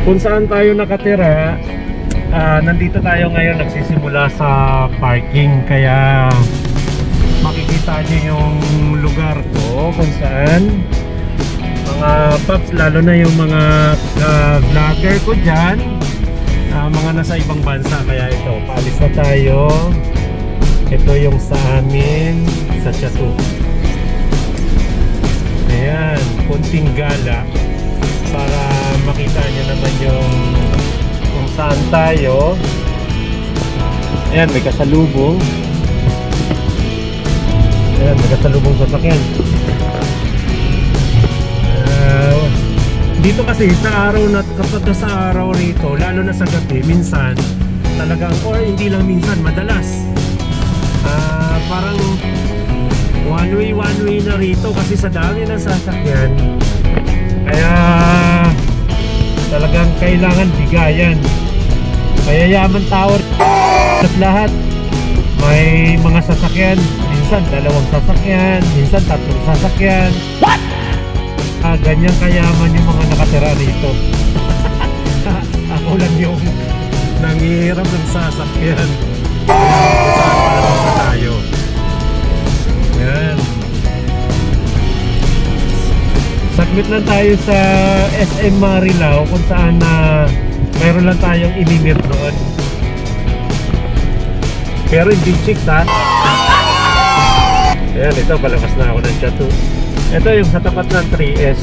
kung saan tayo nakatira. Nandito tayo ngayon, nagsisimula sa parking, kaya makikita niyo yung lugar ko kung saan mga paps, lalo na yung mga vlogger ko dyan, mga nasa ibang bansa. Kaya ito, paalis na tayo. Ito yung sa amin sa Chateau. Ayan, kunting gala para makita nyo naman yung kung saan tayo. Ayan, may kasalubong. Ayan, may kasalubong sasakyan. Dito kasi sa araw na, kapag sa araw rito, lalo na sa gabi, minsan talagang, or hindi lang minsan, madalas parang one way na rito kasi sa dami ng sasakyan. Kaya talagang kailangan bigayan. Mayayaman tao at lahat may mga sasakyan, minsan dalawang sasakyan, minsan tatlong sasakyan. What? Ganyan kayaman yung mga nakatira rito. Ako lang yung nangihiram ng sasakyan. Para tayo. Yan. Saglit lang tayo sa SM Marilao kung saan mayroon lang tayong imimir doon. Pero hindi chicks ha. Ayan, ito palabas na ako ng Chateau. Ito yung sa tapat ng 3S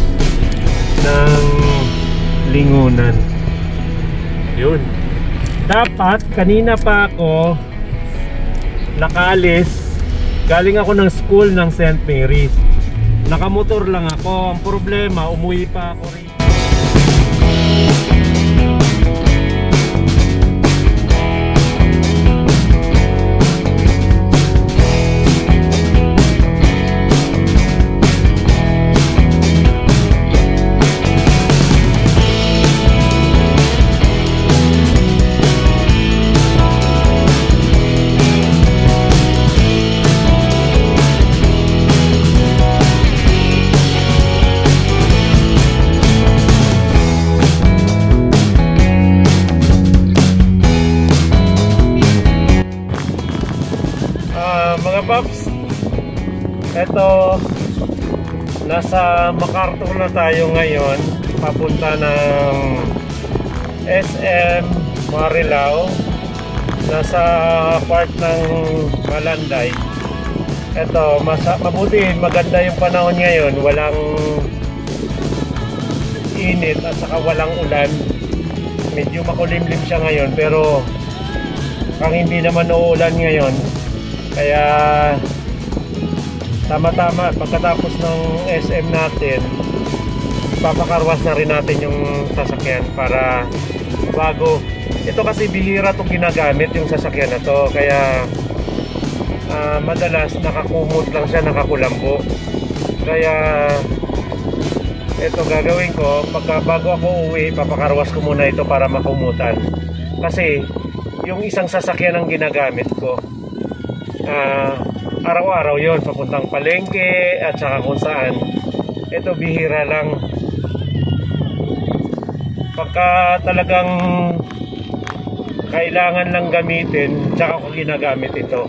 ng Lingunan. Yun. Dapat kanina pa ako nakaalis. Galing ako ng school ng St. Mary's. Nakamotor lang ako. Ang problema, umuwi pa ako rin. Mga paps, eto, nasa MacArthur na tayo ngayon, papunta ng SM Marilao, nasa part ng Malanday. Eto, mabuti, maganda yung panahon ngayon, walang init at saka walang ulan. Medyo makulimlim siya ngayon, pero kung hindi naman uulan ngayon, kaya tama-tama pagkatapos ng SM natin, papakarwas na rin natin yung sasakyan para bago. Ito kasi bihira itong ginagamit yung sasakyan na to, kaya madalas nakakumot lang siya, nakakulambo. Kaya ito gagawin ko, bago ako uwi, papakarwas ko muna ito para makumutan. Kasi yung isang sasakyan ang ginagamit ko, araw-araw yon, papuntang palengke at saka kung saan. Ito bihira lang. Pagka talagang kailangan lang gamitin, tsaka ko ginagamit ito.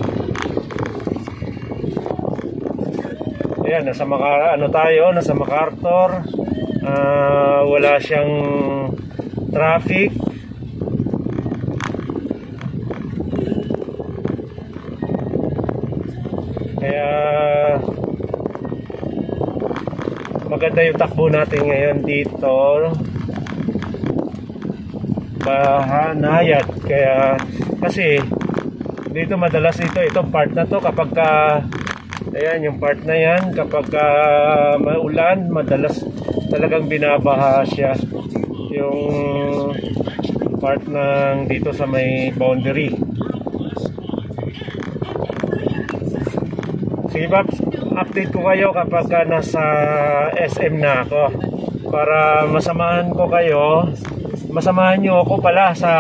Ayan, nasa nasa MacArthur. Wala siyang traffic. Kaya maganda yung takbo natin ngayon dito. Bahanayat. Kaya kasi dito madalas itong part na to kapag ayan yung part na yan, kapag maulan, madalas talagang binabaha siya yung part ng dito sa may boundary. Sige Paps, update ko kayo kapag nasa SM na ako para masamahan nyo ako pala sa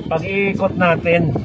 pag-iikot natin.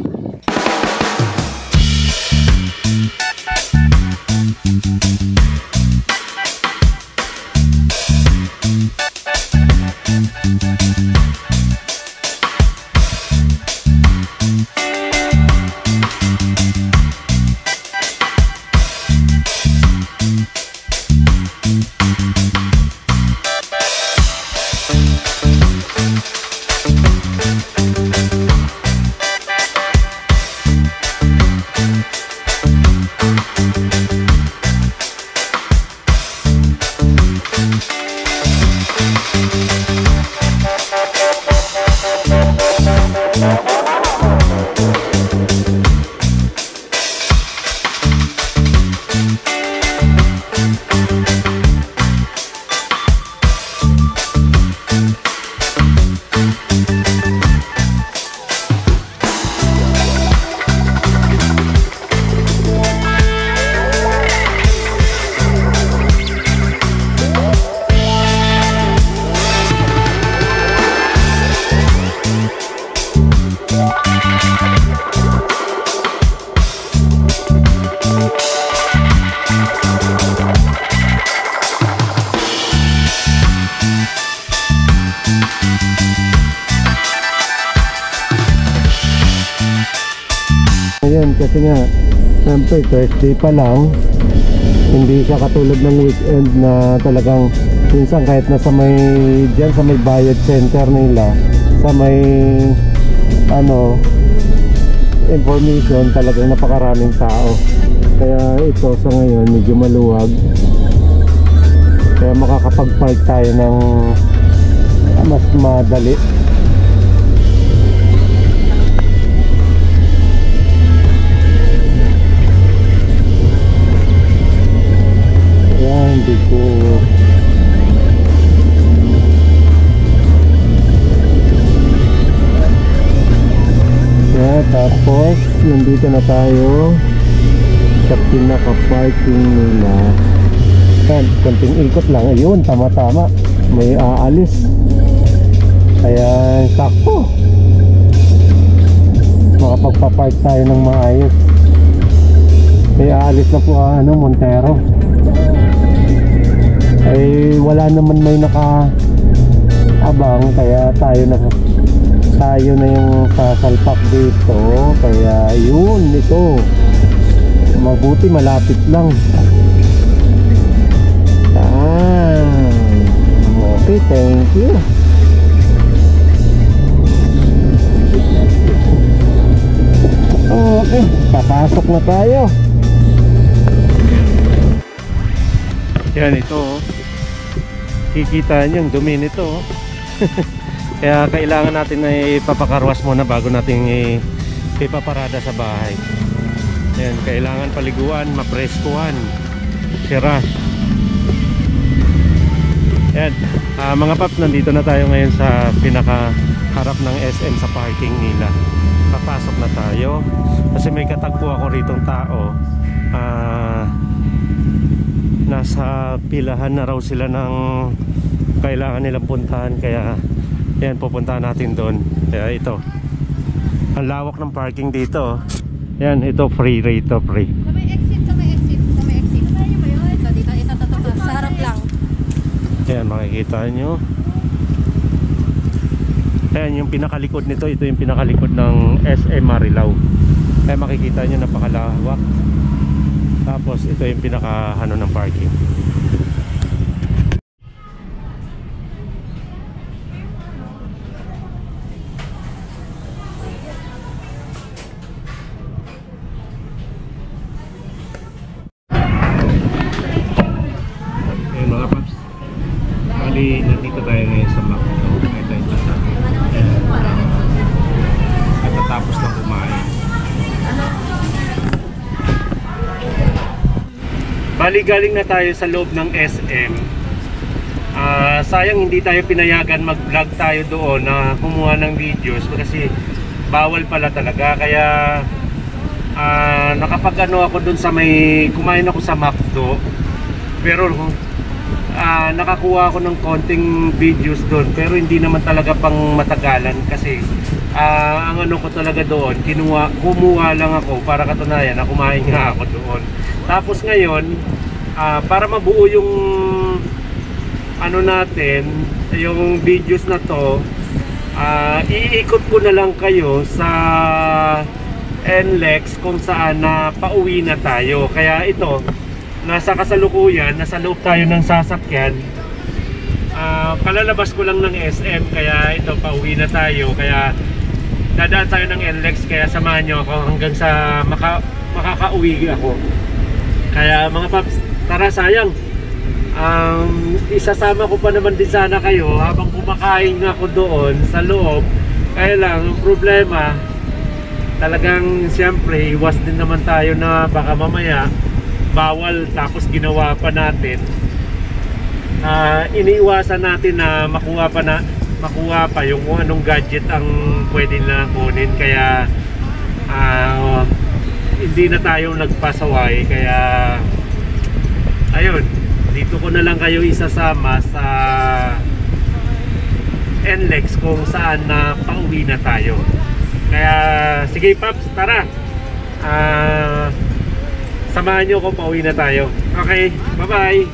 Ngayon kasi nga siyempre Thursday pa lang, hindi siya katulad ng weekend na talagang minsan kahit nasa may dyan sa may bayad center nila, sa may ano information, talagang napakaraming tao. Kaya ito sa ngayon medyo maluwag, kaya makakapag-park tayo ng mas madali. Ayan, dito tapos nandito na tayo sa pinaka-parking nila. Yan, konting ikot lang. Ayun, tama-tama, may aalis. Kaya sakto, makapagpapark tayo ng maayos. May aalis na po ano, Montero. Ay wala naman may naka-abang, kaya tayo na yung sasalpak dito. Kaya yun, ito mabuti malapit lang. Okay, thank you. Okay, papasok na tayo. Yan, ito kikita nyo yung dumi nito. Kaya kailangan natin na ipapakarwas muna bago natin ipaparada sa bahay. Yan, kailangan paliguan, mapreskuhan, sira. Yan, mga paps, nandito na tayo ngayon sa pinakaharap ng SM sa parking nila. Papasok na tayo kasi may katagpo ako ritong tao. Nasa pilahan na raw sila ng kailangan nilang puntahan, kaya yan, pupuntahan natin doon. Kaya ito, ang lawak ng parking dito. Yan, ito free rate, free. Sa may exit, sa may exit, sa may exit. Ito, dito, sa harap lang. Yan, makikita nyo. Ayan, yung pinakalikod nito, ito yung pinakalikod ng SM Marilao. Kaya makikita nyo, napakalawak. Tapos ito yung pinaka ano ng parking. Ayun mga paps, bali nandito tayo ngayon sa McDo. Ito tapos lang kumain. Bali galing na tayo sa loob ng SM. Sayang hindi tayo pinayagan mag-vlog tayo doon na kumuha ng videos kasi bawal pala talaga. Kaya nakapag-ano ako doon sa may kumain ako sa McDo. Pero nakakuha ako ng konting videos doon, pero hindi naman talaga pang matagalan kasi ang ano ko talaga doon, kumuha lang ako para katunayan na kumain nga ako doon. Tapos ngayon, para mabuo yung ano natin, yung videos na to, iikot ko na lang kayo sa NLEX kung saan na pauwi na tayo. Kaya ito, nasa kasalukuyan, nasa loob tayo ng sasakyan. Kalalabas ko lang ng SM, kaya ito, pauwi na tayo. Kaya dadaan tayo ng NLEX, kaya samahan nyo ako hanggang sa makakauwi ako. Kaya mga paps, tara, sayang. Isasama ko pa naman din sana kayo habang kumakain ako doon sa loob. Kaya lang, ang problema, talagang siyempre, iwas din naman tayo na baka mamaya bawal tapos ginawa pa natin. Iniiwasan natin na makuha pa yung anong gadget ang pwede na kunin. Kaya hindi na tayo nagpasaway. Kaya ayun, dito ko na lang kayo isasama sa NLEX kung saan na pauwi na tayo. Kaya sige paps, tara, samahan nyo kung pauwi na tayo. Okay, bye bye.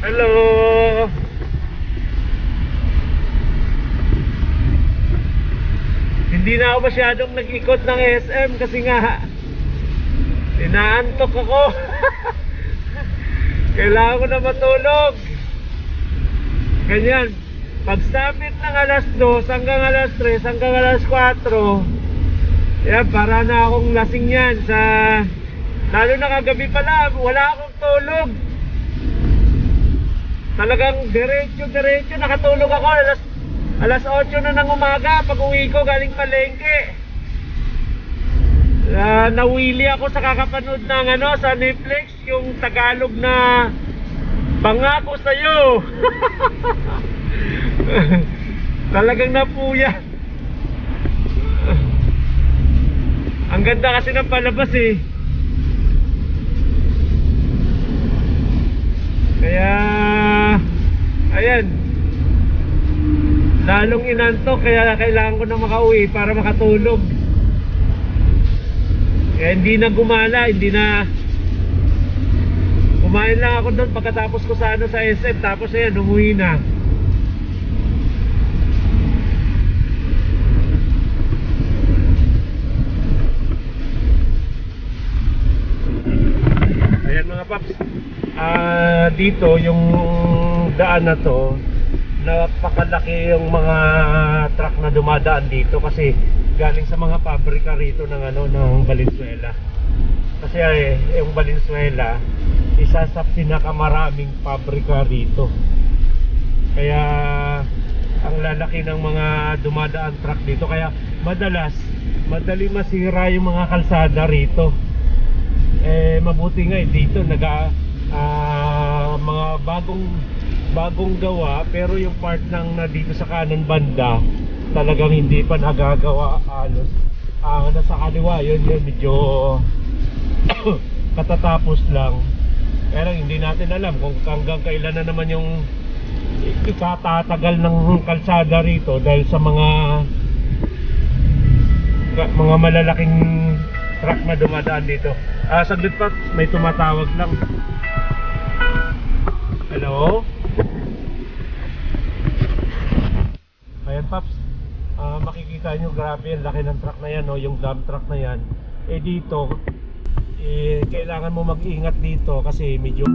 Hello. Hindi na ako masyadong nag-ikot ng SM kasi nga inaantok ako. Kailangan ko na matulog. Ganyan. Pag stopit ng alas 2 hanggang alas 3 hanggang alas 4, yan, para na akong lasing yan sa, lalo na kagabi pala, wala akong tulog. Talagang diretso nakatulog ako alas 8 na ng umaga pag uwi ko galing palengke. Nawili ako sa kakapanood ng sa Netflix, yung Tagalog na Pangako Sa'yo. Talagang napuya. Ang ganda kasi ng palabas eh. Kaya ayan, lalong inantok, kaya kailangan ko na makauwi para makatulog. Kaya hindi na gumala, hindi na. Kumain lang ako doon pagkatapos ko sa sa SM, tapos ayan, umuwi na. Ayan mga paps, dito yung daan na to, napakalaki yung mga truck na dumadaan dito kasi galing sa mga pabrika rito ng ng Valenzuela. Kasi yung Valenzuela, isa sa pinakamaraming pabrika rito. Kaya ang lalaki ng mga dumadaan truck dito, kaya madali masira yung mga kalsada rito. Mabuti nga dito mga bagong gawa, pero yung part ng dito sa kanan banda talagang hindi pa nagagawa halos. Nasa kaliwa yun medyo katatapos lang, pero hindi natin alam kung hanggang kailan na naman yung ikatatagal ng kalsada rito dahil sa mga malalaking truck na dumadaan dito. Saglit pa, may tumatawag lang. Hello? Ayan paps, makikita nyo, grabe ang laki ng truck na yan, no? Yung dump truck na yan. Dito kailangan mo mag-ingat dito kasi medyo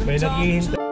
may naghihintay.